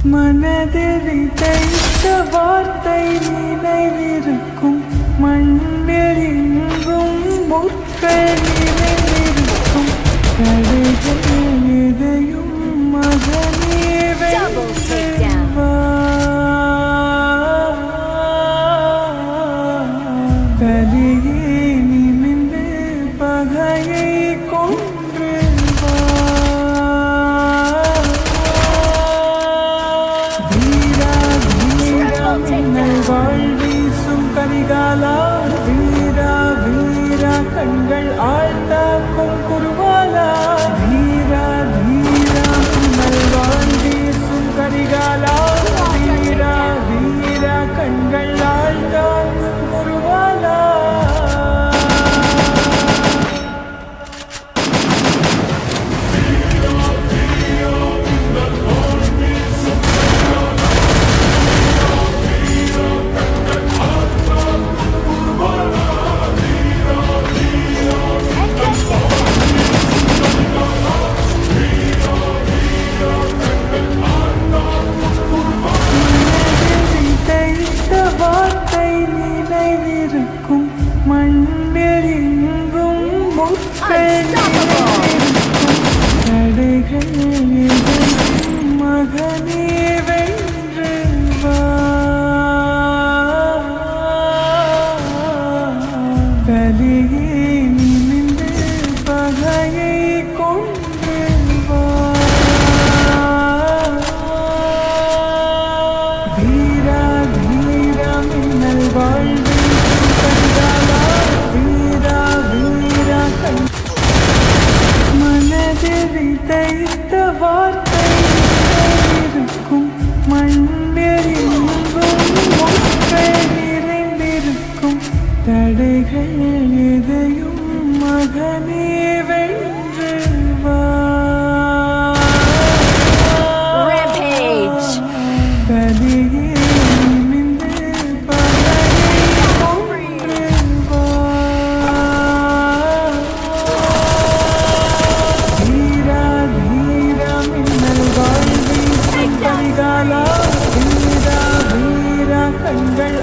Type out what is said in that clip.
மனதில் விதைத்த வார்த்தை நினைவிருக்கும், மண்ணில் எங்கும் முற்கள் நிறைந்திருக்கும், தடைகள் எதையும் மகனே வென்றவா. கலியே நிமிந்து பகையை கொன்று வா. வீரா வீரா மின்னல் வாழ்வீசும் கரிகாலா, வீரா வீரா கண்கள் ஆழ்த்தாக்கும் குருவாலா. வீரா வீரா மின்னல் வாழ்வீசும் கரிகாலா, வீரா வீரா கண்கள் ஆழ்த்தாக்கும் குருவாலா. விதைத்த வார்த்தை நினைவிருக்கும், மண்ணில் எங்கும் முற்கள் நிறைந்திருக்கும், தடைகள் எதையும் மகனே வென்று வா. கலியே நிமிந்து பகையை கொன்று வா. வீரா வீரா மின்னல் வாழ்வீசும் கரிகாலா, வீரா வீரா கண். மனதில் விதைத்த வார்த்தை நிறைந்திருக்கும், மண்ணில் எங்கும் முற்கள் நிறைந்திருக்கும், தடைகள் எதையும் மகனே வென்று வா. Rampage. கலியே நிமிந்து பகையை கொன்று வா. வீரா வீரா மின்னல் வாழ்வீசும் கரிகாலா, வீரா வீரா கண்கள்